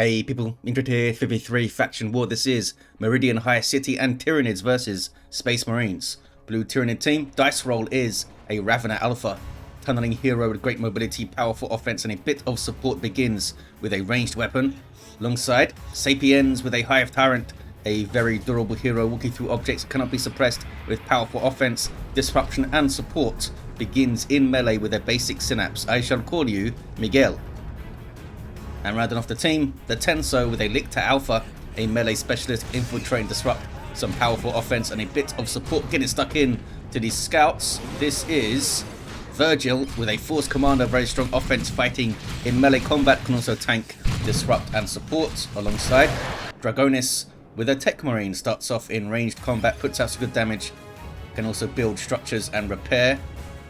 Hey people, Ingrid here, 53 Faction War. This is Meridian High City and Tyranids versus Space Marines. Blue Tyranid team, dice roll is a Lictor Alpha. Tunneling hero with great mobility, powerful offense and a bit of support begins with a ranged weapon. Alongside, Sapiens with a Hive Tyrant, a very durable hero walking through objects, cannot be suppressed with powerful offense, disruption and support. Begins in melee with a basic synapse. I shall call you Miguel. And rounding off the team, the Tenso with a Lictor Alpha, a melee specialist, infiltrate and disrupt, some powerful offense and a bit of support getting stuck in to these scouts. This is Vergil with a force commander, very strong offense, fighting in melee combat, can also tank, disrupt and support. Alongside Dragonis with a Techmarine, starts off in ranged combat, puts out some good damage, can also build structures and repair.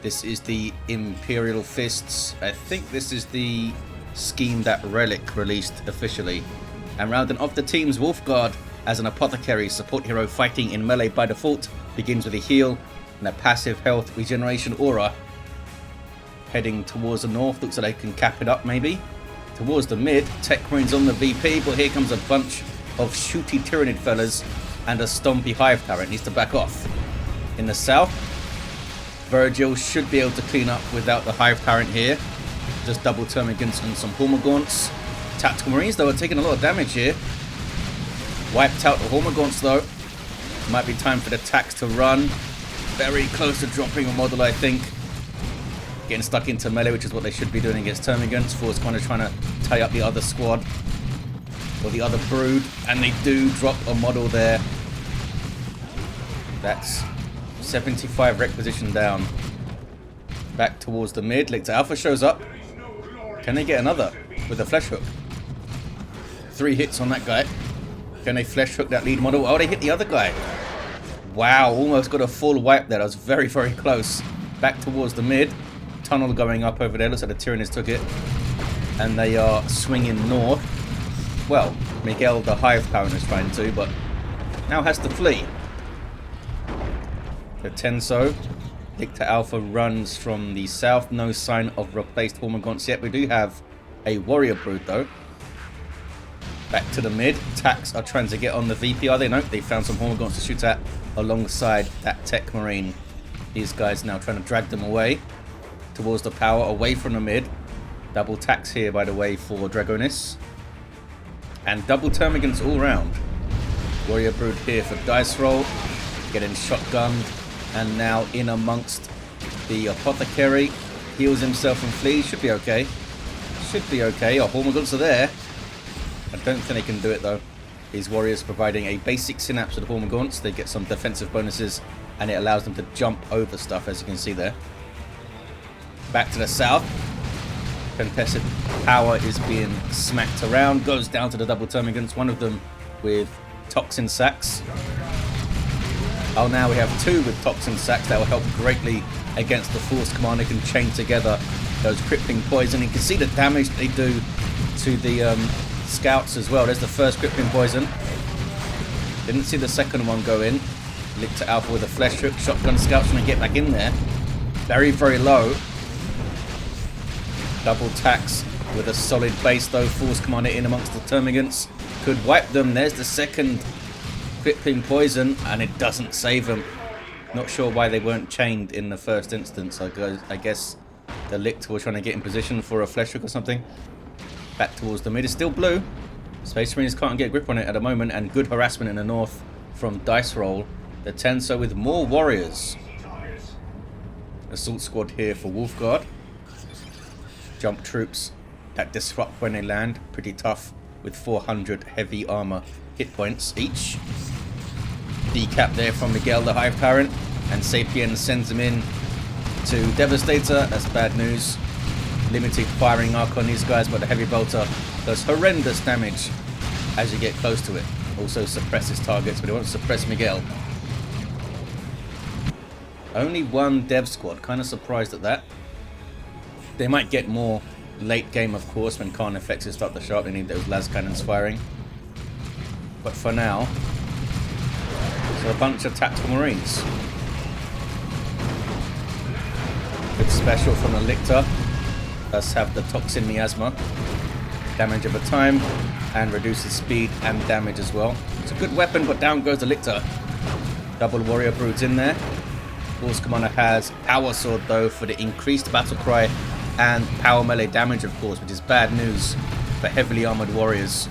This is the Imperial Fists. I think this is the scheme that Relic released officially. And rounding off the team's Wolfguard as an Apothecary, support hero fighting in melee by default, begins with a heal and a passive health regeneration aura. Heading towards the north, looks like they can cap it up maybe. Towards the mid, Techmarine's on the VP, but here comes a bunch of shooty Tyranid fellas and a stompy Hive Tyrant, needs to back off. In the south, Vergil should be able to clean up without the Hive Tyrant here. Just double termagants and some Hormagaunts. Tactical Marines though are taking a lot of damage here. Wiped out the Hormagaunts though. Might be time for the Tax to run. Very close to dropping a model, I think. Getting stuck into melee, which is what they should be doing against termagants. Force kind of trying to tie up the other squad or the other brood, and they do drop a model there. That's 75 rec position down. Back towards the mid. Lictor Alpha shows up. Can they get another with a flesh hook? 3 hits on that guy. Can they flesh hook that lead model? Oh, they hit the other guy. Wow, almost got a full wipe there. That was very, very close. Back towards the mid. Tunnel going up over there. Looks like the Tyranids took it. And they are swinging north. Well, Miguel the Hive Tyrant is trying to, but now has to flee. The Tenso. Lictor Alpha runs from the south. No sign of replaced Hormagaunts yet. We do have a warrior brood though. Back to the mid. Tax are trying to get on the VP. Are they? No, they found some Hormagaunts to shoot at alongside that Techmarine. These guys now trying to drag them away towards the power, away from the mid. Double tax here, by the way, for Dragonis. And double termagants all round. Warrior brood here for dice roll. Getting shotgunned. And now in amongst the Apothecary. Heals himself and flees. Should be okay. Should be okay. Our Hormagaunts are there. I don't think they can do it though. These warriors providing a basic synapse to the Hormagaunts. They get some defensive bonuses and it allows them to jump over stuff, as you can see there. Back to the south. Contested power is being smacked around. Goes down to the double termagants. One of them with toxin sacks. Oh, now we have 2 with toxin sacks. That will help greatly against the force commander. Can chain together those crippling poison. You can see the damage they do to the scouts as well. There's the first crippling poison. Didn't see the second one go in. Lictor Alpha with a flesh hook. Shotgun scouts trying to get back in there. Very, very low. Double tax with a solid base though. Force commander in amongst the termagants. Could wipe them. There's the second crippling poison, and it doesn't save them. Not sure why they weren't chained in the first instance. I guess the Lictor was trying to get in position for a flesh hook or something. Back towards the mid. It's still blue. Space Marines can't get a grip on it at the moment, and good harassment in the north from dice roll. The Tenso with more warriors. Assault squad here for Wolfguard. Jump troops that disrupt when they land. Pretty tough with 400 heavy armor hit points each. Decap there from Miguel the Hive Tyrant, and Sapiens sends him in to Devastator. That's bad news. Limited firing arc on these guys, but the heavy bolter does horrendous damage as you get close to it. Also suppresses targets, but it won't suppress Miguel. Only 1 dev squad. Kind of surprised at that. They might get more late game, of course, when Khan effects start to show up. They need those las cannons firing. But for now, so a bunch of tactical marines. Good special from the Lictor. Let's have the toxin miasma. damage over time and reduces speed and damage as well. It's a good weapon, but down goes the Lictor. Double warrior brutes in there. Force Commander has Power Sword though for the increased battle cry and power melee damage, of course, which is bad news for heavily armored warriors.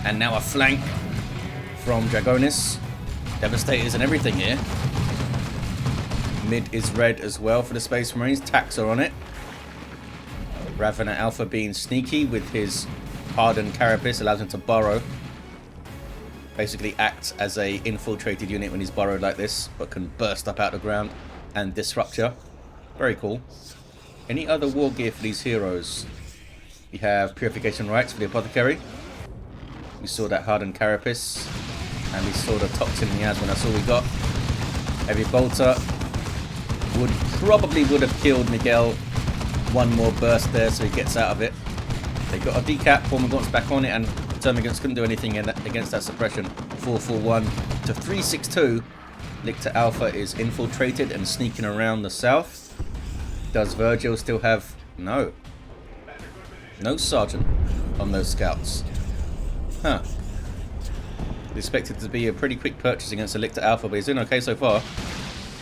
And now a flank from Dragonis. Devastators and everything here. Mid is red as well for the Space Marines. Tax are on it. Ravana Alpha being sneaky with his hardened carapace allows him to burrow. Basically acts as a infiltrated unit when he's burrowed like this, but can burst up out of the ground and disrupt you. Very cool. Any other war gear for these heroes? We have Purification Rites for the Apothecary. We saw that hardened carapace. And we saw the Toxin Miasma. That's all we got. Heavy Bolter. Probably would have killed Miguel. One more burst there so he gets out of it. They got a decap. Formagaunt's back on it, and Termagants couldn't do anything against that suppression. 441 to 362. Lictor Alpha is infiltrated and sneaking around the south. Does Vergil still have... No Sergeant on those scouts. Huh. Expected to be a pretty quick purchase against the Lictor Alpha, but he's doing okay so far.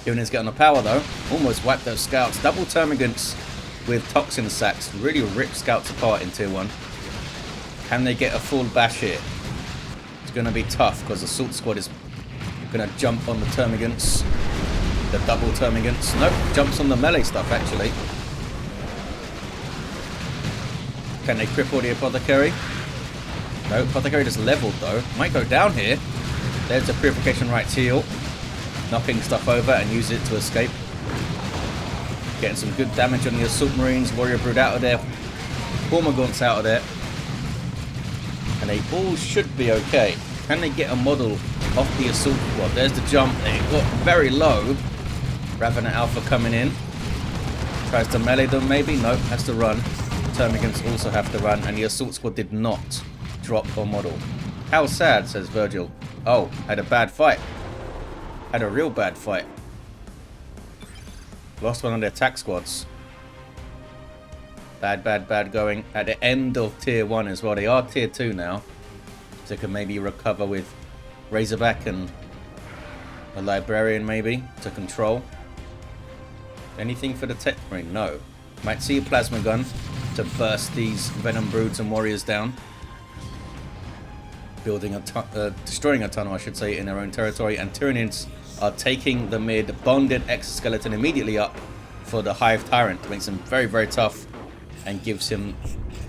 Given his get on the power though. Almost wiped those scouts. Double Termagants with Toxin Sacks. Really rip scouts apart in tier 1. Can they get a full bash here? It's going to be tough because the Assault Squad is going to jump on the Termagants. The double Termagants. Nope, jumps on the melee stuff actually. Can they cripple the Apothecary? No, Apothecary just leveled though. Might go down here. There's a Purification Rites heal. Knocking stuff over and use it to escape. Getting some good damage on the Assault Marines. Warrior Brood out of there. Formagaunt's out of there. And they all should be okay. Can they get a model off the Assault Squad? There's the jump. They got very low. Ravana Alpha coming in. Tries to melee them maybe. Nope, has to run. Termagants also have to run. And the Assault Squad did not drop a model. How sad, says Vergil. Oh, had a bad fight. Had a real bad fight. Lost one on their attack squads. Bad going. At the end of tier 1 as well. They are tier 2 now. So they can maybe recover with Razorback and a Librarian maybe to control. Anything for the Techmarine? No. Might see a Plasma Gun to burst these Venom Broods and Warriors down. Destroying a tunnel, I should say, in their own territory. And Tyranids are taking the mid. Bonded Exoskeleton immediately up for the Hive Tyrant. Makes him very, very tough and gives him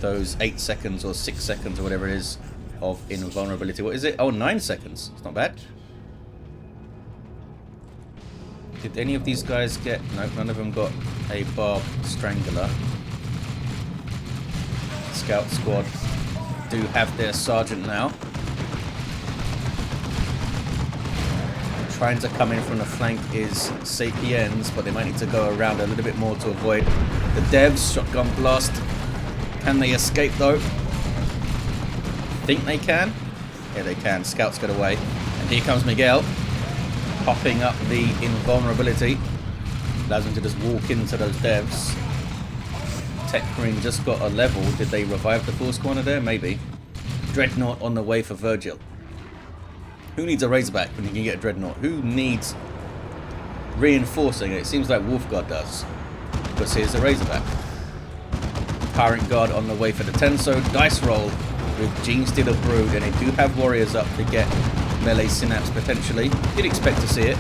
those 8 seconds or 6 seconds or whatever it is of invulnerability. What is it? Oh, 9 seconds. It's not bad. Did any of these guys get... No, none of them got a Barb Strangler. Scout Squad do have their Sergeant now. Trying to come in from the flank is Sapiens, but they might need to go around a little bit more to avoid the devs. Shotgun blast. Can they escape though? Think they can? Yeah, they can. Scouts get away. And here comes Miguel. Popping up the invulnerability. Allows them to just walk into those devs. Techmarine just got a level. Did they revive the Force Corner there? Maybe. Dreadnought on the way for Vergil. Who needs a Razorback when you can get a Dreadnought? Who needs reinforcing? It seems like Wolfguard does. Because here's a Razorback. Tyrant Guard on the way for the Tenso. Dice roll with Genestealer Brood. And they do have Warriors up to get melee Synapse potentially. You'd expect to see it.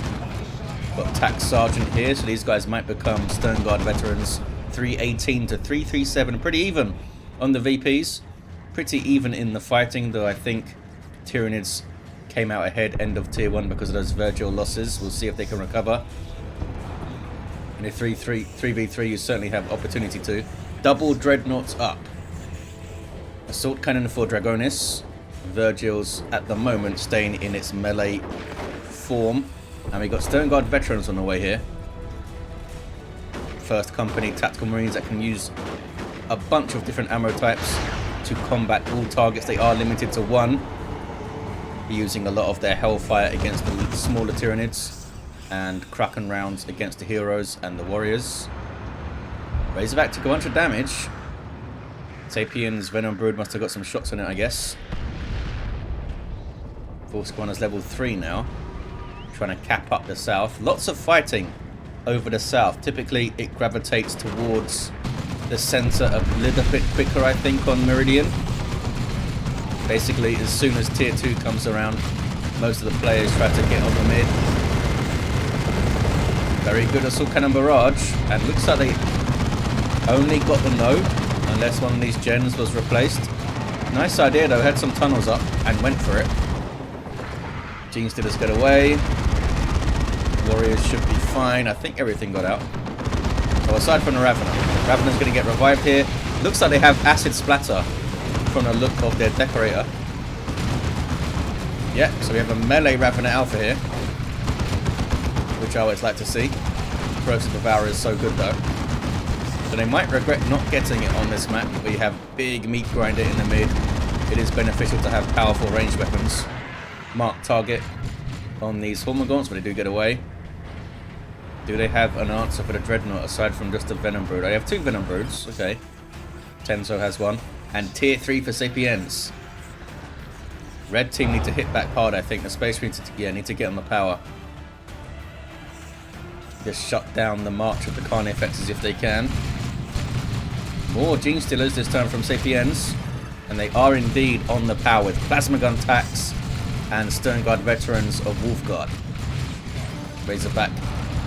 Got Tax Sergeant here. So these guys might become Stern Guard veterans. 318 to 337. Pretty even on the VPs. Pretty even in the fighting. Though I think Tyranids came out ahead end of tier 1 because of those Vergil losses. We'll see if they can recover. In a 3v3 you certainly have opportunity to. Double Dreadnoughts up. Assault Cannon for Dragonis. Vergil's at the moment staying in its melee form. And we got Stern Guard veterans on the way here. First company tactical marines that can use a bunch of different ammo types to combat all targets. They are limited to 1. Using a lot of their Hellfire against the smaller Tyranids and Kraken rounds against the heroes and the warriors. Razorback took a bunch of damage. Sapiens Venom Brood must have got some shots on it, I guess. Wolfguard is level 3 now. Trying to cap up the south. Lots of fighting over the south. Typically it gravitates towards the center a little bit quicker, I think, on Meridian. Basically, as soon as tier 2 comes around, most of the players try to get on the mid. Very good assault cannon barrage, and looks like they only got the no, unless one of these gens was replaced. Nice idea though, had some tunnels up and went for it. Gene Stealers get away. Warriors should be fine. I think everything got out. So aside from the Ravener's going to get revived here. Looks like they have acid splatter from the look of their decorator. Yeah, so we have a melee Lictor Alpha here, which I always like to see. Corrosive Devourer is so good though. So they might regret not getting it on this map, where you have big meat grinder in the mid. It is beneficial to have powerful ranged weapons. Mark target on these Hormagaunts, but they do get away. Do they have an answer for the Dreadnought aside from just a Venom Brood? I have 2 Venom Broods, okay. Tenso has 1. And tier 3 for Sapiens. Red team need to hit back hard, I think. The Space Marines need to get on the power. Just shut down the march of the Carnifexes if they can. More Gene Stealers this time from Sapiens. And they are indeed on the power with Plasma Gun Tax and Sternguard veterans of Wolfguard. Razorback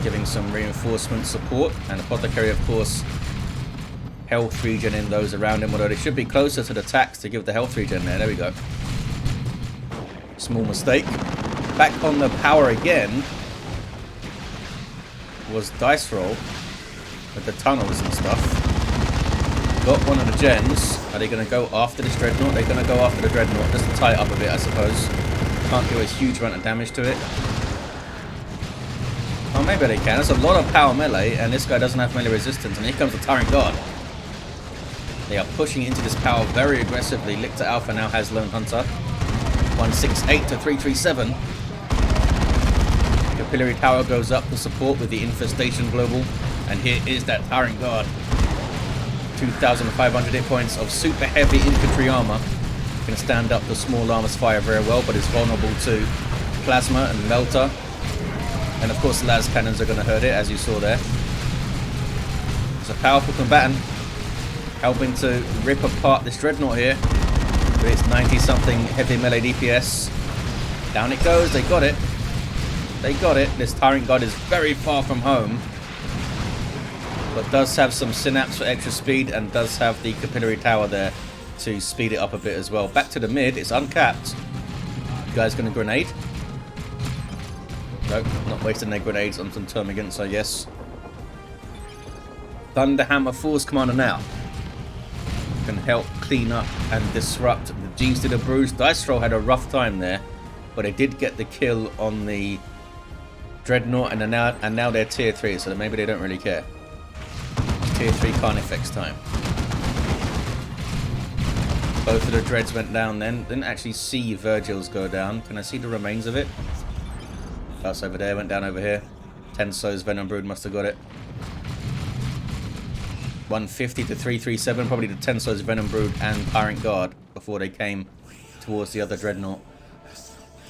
giving some reinforcement support, and Apothecary, of course, health regen in those around him, although they should be closer to the tax to give the health regen there. There we go. Small mistake. Back on the power again was Dice Roll with the tunnels and stuff. Got one of the gens. Are they going to go after this Dreadnought? They're going to go after the Dreadnought just to tie it up a bit, I suppose. Can't do a huge amount of damage to it. Oh, maybe they can. There's a lot of power melee, and this guy doesn't have melee resistance. And here comes the Tyrant Guard. They are pushing into this power very aggressively. Lictor Alpha now has Lone Hunter. 168 to 337. Capillary Tower goes up for support with the Infestation Global. And here is that Tyrant Guard. 2,500 hit points of super heavy infantry armor. Can stand up to small armor's fire very well, but is vulnerable to plasma and melter. And of course, las cannons are going to hurt it, as you saw there. It's a powerful combatant, helping to rip apart this Dreadnought here with its 90-something heavy melee DPS. Down it goes. They got it. They got it. This Tyrant Guard is very far from home, but does have some synapse for extra speed and does have the Capillary Tower there to speed it up a bit as well. Back to the mid. It's uncapped. You guys going to grenade? Nope, not wasting their grenades on some termagants, I guess. Thunderhammer Force Commander now can help clean up and disrupt the Gene Stealer Bruise. Dice Roll had a rough time there, but they did get the kill on the Dreadnought, and now they're tier 3, so maybe they don't really care. Tier 3 Carnifex time. Both of the Dreads went down then. Didn't actually see Vergil's go down. Can I see the remains of it? That's over there, went down over here. Tenso's Venom Brood must have got it. 150 to 337, probably the Tenso's Venom Brood and Tyrant Guard before they came towards the other Dreadnought.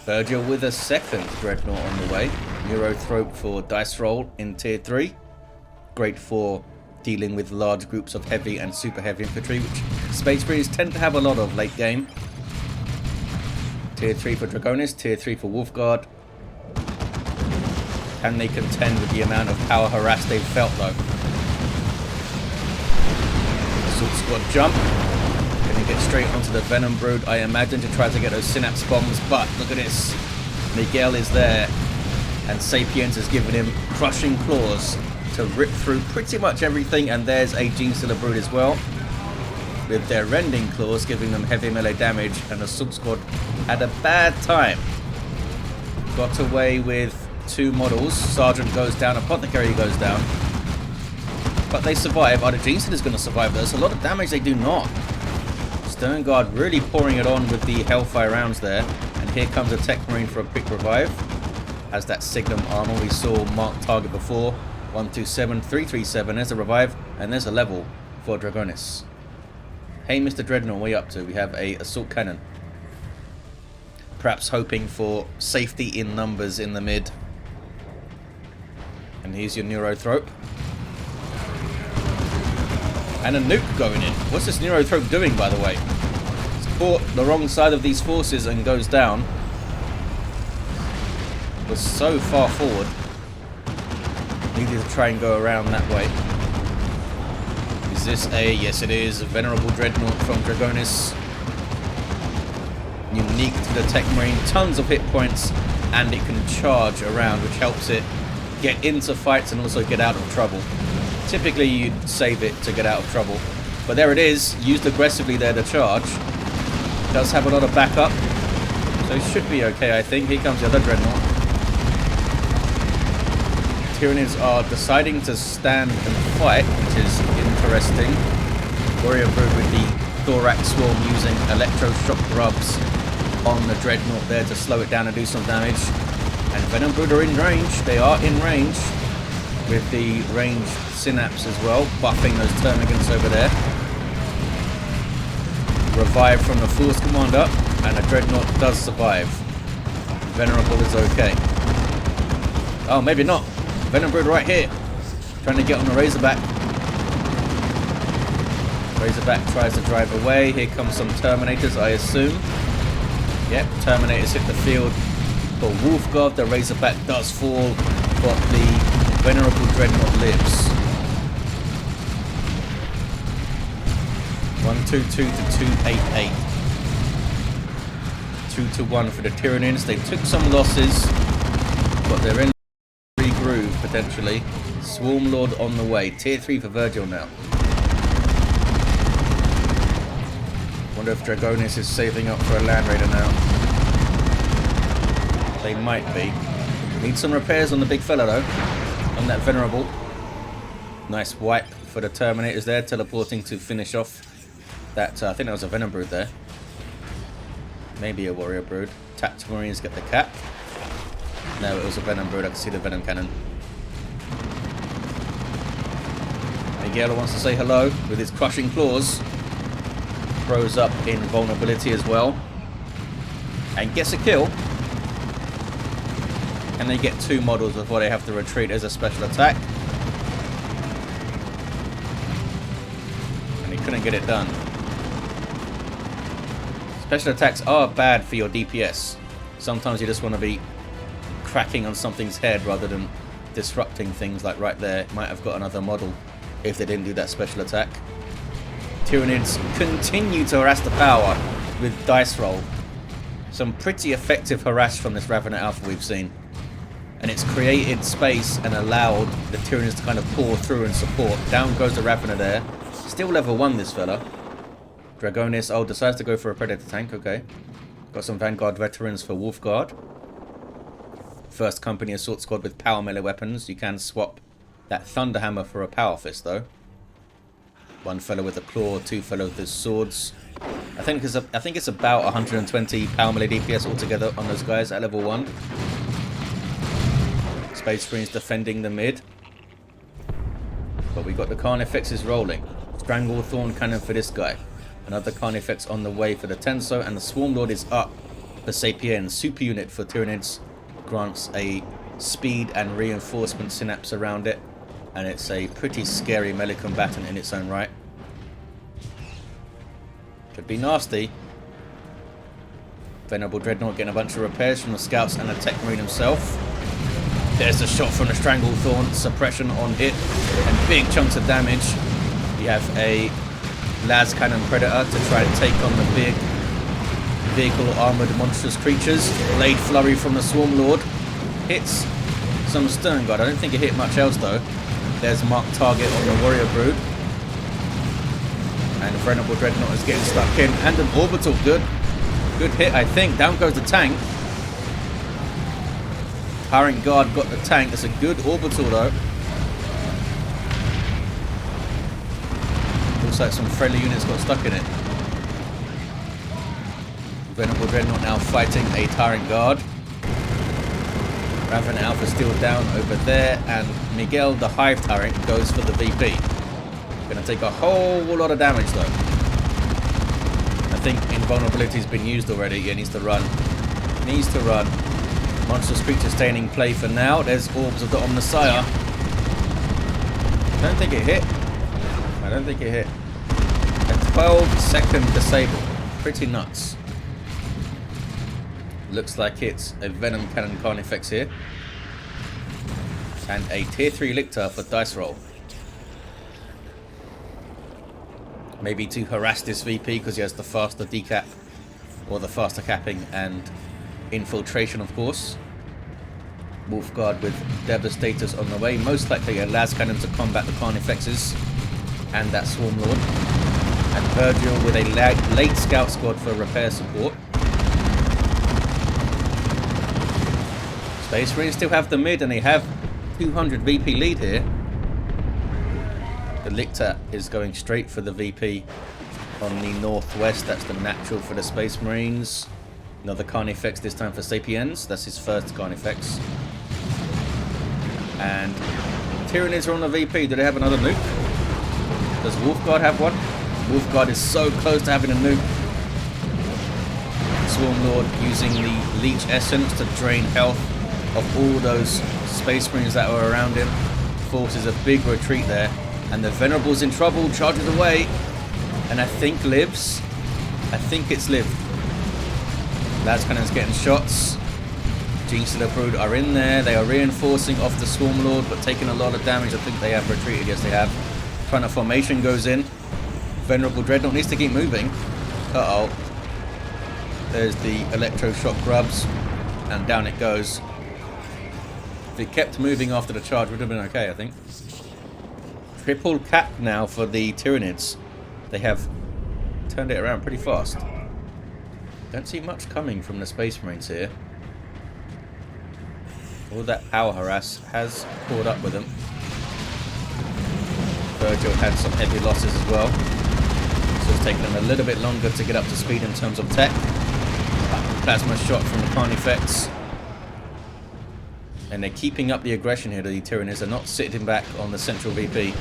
Vergil with a second Dreadnought on the way. Neurothrope for Dice Roll in tier 3. Great for dealing with large groups of heavy and super heavy infantry, which Space Marines tend to have a lot of late game. Tier 3 for Dragonis, tier 3 for Wolfguard. Can they contend with the amount of power harass they've felt though? Assault Squad jump. Gonna get straight onto the Venom Brood, I imagine, to try to get those Synapse Bombs, but look at this. Miguel is there, and Sapiens has given him crushing claws to rip through pretty much everything, and there's a Gene Stealer Brood as well, with their rending claws giving them heavy melee damage, and the Assault Squad had a bad time. Got away with 2 models. Sergeant goes down, Apothecary goes down, but they survive. Are the Gene Stealers going to survive? There's a lot of damage they do not. Sternguard really pouring it on with the Hellfire rounds there, and here comes a Techmarine for a quick revive. Has that Signum armor we saw mark target before. 127, 337, there's a revive, and there's a level for Dragonis. Hey, Mr. Dreadnought, what are you up to? We have a assault cannon. Perhaps hoping for safety in numbers in the mid. And here's your Neurothrope. And a nuke going in. What's this Neurothrope doing, by the way? It's caught the wrong side of these forces and goes down. Was so far forward. Needed to try and go around that way. Is this a... Yes, it is. A Venerable Dreadnought from Dragonis. Unique to the Techmarine. Tons of hit points. And it can charge around, which helps it get into fights and also get out of trouble. Typically, you'd save it to get out of trouble. But there it is. Used aggressively there to charge. Does have a lot of backup. So it should be okay, I think. Here comes the other Dreadnought. Tyranids are deciding to stand and fight, which is interesting. Warrior Brood with the Thorax Swarm using electroshock grubs on the Dreadnought there to slow it down and do some damage. And Venom Brood are in range. They are in range with the ranged Synapse as well, buffing those Termagants over there. Revive from the Force Commander, and a Dreadnought does survive. Venerable is okay. Oh, maybe not. Venom Brood right here. Trying to get on the Razorback. Razorback tries to drive away. Here comes some Terminators, I assume. Yep, Terminators hit the field. For Wolfguard, the Razorback does fall, but the Venerable Dreadnought lives. 122 to 288. 2-1 for the Tyranids. They took some losses, but they're in groove potentially. Swarm Lord on the way. Tier 3 for Vergil now. Wonder if Dragonis is saving up for a Land Raider now. They might be. Need some repairs on the big fella though. On that Venerable. Nice wipe for the Terminators there, teleporting to finish off that. I think that was a Venom Brood there. Maybe a Warrior Brood. Techmarines get the cap. No, it was a Venom Brood. I can see the Venom Cannon. Miguel wants to say hello with his crushing claws. Throws up invulnerability as well. And gets a kill. And they get 2 models before they have to retreat as a special attack. And he couldn't get it done. Special attacks are bad for your DPS. Sometimes you just want to be cracking on something's head rather than disrupting things, like right there. Might have got another model if they didn't do that special attack. Tyranids continue to harass the power with dice roll. Some pretty effective harass from this Ravener Alpha we've seen. And it's created space and allowed the Tyranids to kind of pour through and support. Down goes the Ravener there. Still level 1 this fella. Dragonis, oh, decides to go for a Predator tank, okay. Got some Vanguard veterans for Wolfguard. First company assault squad with power melee weapons. You can swap that Thunderhammer for a power fist though. 1 fellow with a claw, 2 fellow with his swords. I think it's about 120 power melee DPS altogether on those guys at level 1. Space Marines defending the mid. But we got the Carnifexes rolling. Stranglethorn cannon for this guy. Another Carnifex on the way for the Tenso, and the Swarm Lord is up for Sapiens. Super unit for Tyranids. Grants a speed and reinforcement synapse around it, and it's a pretty scary melee combatant in its own right. Could be nasty. Venerable Dreadnought getting a bunch of repairs from the scouts and the Techmarine himself. There's a shot from the Stranglethorn, suppression on hit, and big chunks of damage. You have a Las Cannon Predator to try and take on the big vehicle armored monstrous creatures. Blade Flurry from the Swarm Lord. Hits some Stern Guard. I don't think it hit much else though. There's marked target on the Warrior Brood. And Venerable Dreadnought is getting stuck in. And an Orbital. Good hit, I think. Down goes the tank. Tyrant Guard got the tank. That's a good Orbital though. Looks like some friendly units got stuck in it. Venerable Dreadnought now fighting a Tyrant Guard. Ravener Alpha still down over there, and Miguel, the Hive Tyrant, goes for the VP. Gonna take a whole lot of damage though. I think invulnerability's been used already. Yeah, needs to run. Needs to run. Monstrous creature staying in play for now. There's Orbs of the Omnissiah. I don't think it hit. I don't think it hit. A 12-second disable. Pretty nuts. Looks like it's a Venom Cannon Carnifex here. And a tier 3 Lictor for dice roll. Maybe to harass this VP because he has the faster decap. Or the faster capping and infiltration, of course. Wolfguard with Devastators on the way. Most likely a Las Cannon to combat the Carnifexes. And that Swarm Lord. And Vergil with a late Scout Squad for repair support. Space Marines still have the mid and they have 200 VP lead here. The Lictor is going straight for the VP on the northwest. That's the natural for the Space Marines. Another Carnifex this time for Sapiens. That's his first Carnifex. And Tyranids are on the VP. Do they have another nuke? Does Wolfguard have one? Wolfguard is so close to having a nuke. Swarm Lord using the Leech Essence to drain health of all those Space Marines that were around him. Forces a big retreat there. And the Venerable's in trouble, charges away. And I think lives. I think it's lived. Las Cannon's getting shots. Genestealer Brood are in there. They are reinforcing off the Swarm Lord, but taking a lot of damage. I think they have retreated. Yes, they have. Front of formation goes in. Venerable Dreadnought needs to keep moving. Uh-oh. There's the Electroshock Grubs. And down it goes. If it kept moving after the charge, would have been okay, I think. Triple cap now for the Tyranids. They have turned it around pretty fast. Don't see much coming from the Space Marines here. All that power harass has caught up with them. Vergil had some heavy losses as well. So it's taken them a little bit longer to get up to speed in terms of tech. Plasma shot from the Carnifex. And they're keeping up the aggression here, the Tyranids. They're not sitting back on the central VP.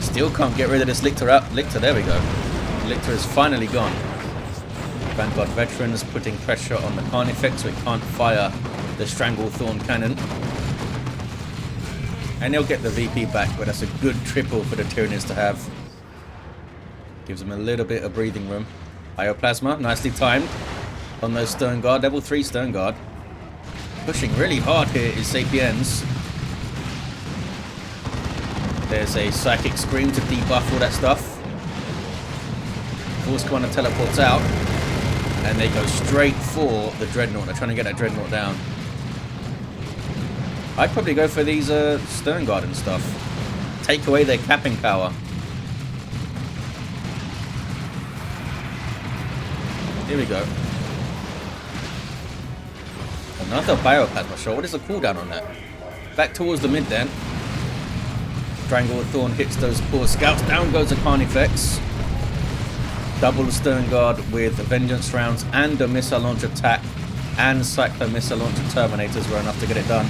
Still can't get rid of this Lictor up. Lictor, there we go. Lictor is finally gone. Vanguard Veterans putting pressure on the Carnifex so it can't fire the Stranglethorn Cannon. And they'll get the VP back, but that's a good triple for the Tyranids to have. Gives them a little bit of breathing room. Ioplasma, nicely timed on those Stern Guard. Level 3 Stern Guard. Pushing really hard here is Sapiens. There's a Psychic Scream to debuff all that stuff. Force Commander teleports out. And they go straight for the Dreadnought. They're trying to get that Dreadnought down. I'd probably go for these Stern Guard and stuff. Take away their capping power. Here we go. Another Bioplasma shot. What is the cooldown on that? Back towards the mid then. Stranglethorn hits those poor scouts. Down goes the Carnifex. Double Stern Guard with Vengeance rounds and a missile launch attack. And Cyclone missile launch Terminators were enough to get it done.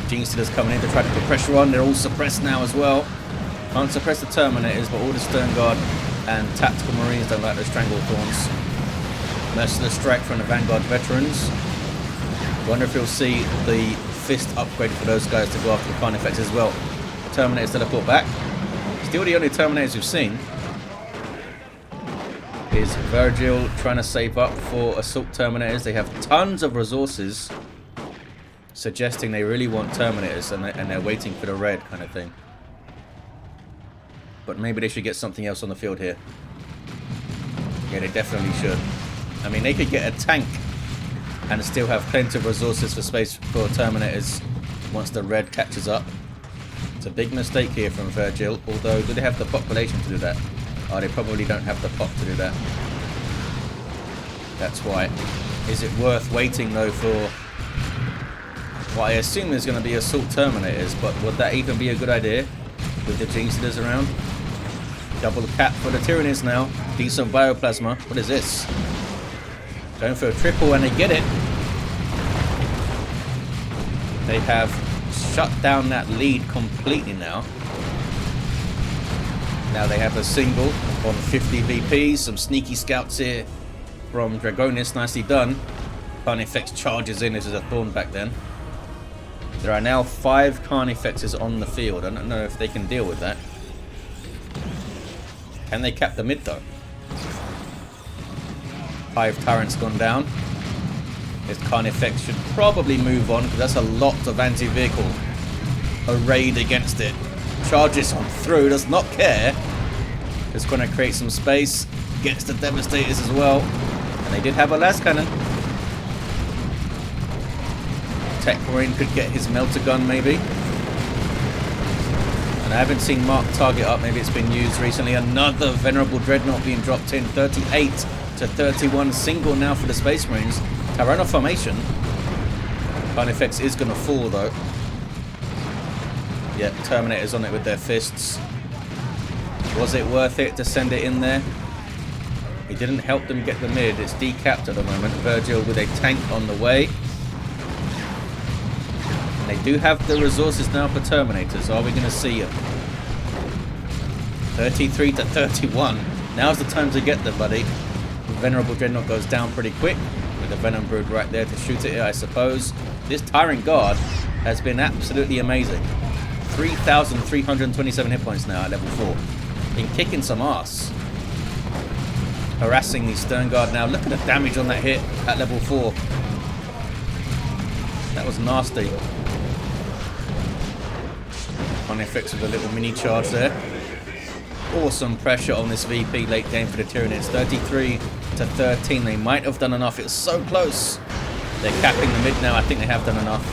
Genestealers coming in to try to put pressure on. They're all suppressed now as well. Can't suppress the Terminators, but all the Stern Guard and Tactical Marines don't like the Stranglethorns. Merciless Strike from the Vanguard Veterans. Wonder if you'll see the Fist upgrade for those guys to go after the Carnifex as well. The Terminators teleport back. Still the only Terminators we've seen. Is Vergil trying to save up for Assault Terminators. They have tons of resources, suggesting they really want Terminators and they're waiting for the red kind of thing. But maybe they should get something else on the field here. Yeah, they definitely should. I mean, they could get a tank and still have plenty of resources for space for Terminators once the red catches up. It's a big mistake here from Vergil, although do they have the population to do that? Oh, they probably don't have the pop to do that. That's why. Is it worth waiting though for... Well, I assume there's going to be Assault Terminators, but would that even be a good idea with the Genestealers around? Double cap for the Tyranids now. Decent Bioplasma. What is this? Going for a triple and they get it. They have shut down that lead completely now. Now they have a single on 50 VPs. Some sneaky scouts here from Dragonis. Nicely done. Carnifex charges in. This is a thorn back then. There are now 5 Carnifexes on the field. I don't know if they can deal with that. Can they cap the mid though? Hive Tyrant's gone down. This Carnifex should probably move on because that's a lot of anti-vehicle arrayed against it. Charges on through, does not care. Just going to create some space. Gets the Devastators as well. And they did have a las cannon. Techmarine could get his melter gun maybe. And I haven't seen Mark target up, maybe it's been used recently. Another Venerable Dreadnought being dropped in. 38 to 31, single now for the Space Marines. Tyrant formation. Carnifex is going to fall though. Yep, Terminators on it with their fists. Was it worth it to send it in there? It didn't help them get the mid. It's decapped at the moment. Vergil with a tank on the way. And they do have the resources now for Terminators. Are we going to see it? 33 to 31. Now's the time to get them, buddy. Venerable Dreadnought goes down pretty quick. With the Venom Brood right there to shoot it, I suppose. This Tyrant Guard has been absolutely amazing. 3,327 hit points now at level 4. Been kicking some ass. Harassing the Stern Guard now. Look at the damage on that hit at level 4. That was nasty. Carnifex with a little mini charge there. Awesome pressure on this VP late game for the Tyranids. 33 to 13. They might have done enough. It's so close. They're capping the mid now. I think they have done enough.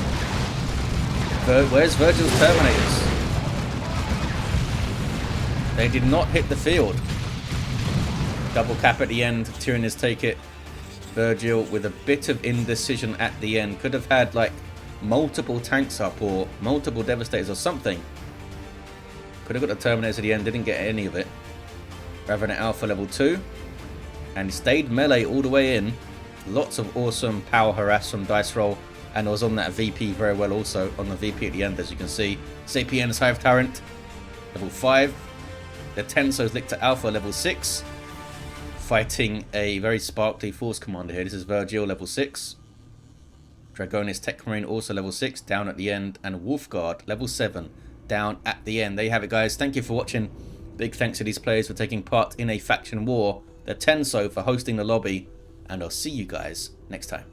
Where's Vergil's Terminators? They did not hit the field. Double cap at the end. Tyranids take it. Vergil with a bit of indecision at the end. Could have had like multiple tanks up or multiple Devastators or something. Could have got the Terminators at the end. Didn't get any of it. Lictor Alpha level 2. And stayed melee all the way in. Lots of awesome power harass from dice roll. And was on that VP very well also. On the VP at the end, as you can see. Sapiens Hive Tyrant level 5. The Tenso's Lictor Alpha level 6. Fighting a very sparkly Force Commander here. This is Vergil level 6. Dragonis Techmarine also level 6. Down at the end. And Wolfguard level 7. Down at the end. There you have it, guys. Thank you for watching. Big thanks to these players for taking part in a faction war. The Tenso for hosting the lobby. And I'll see you guys next time.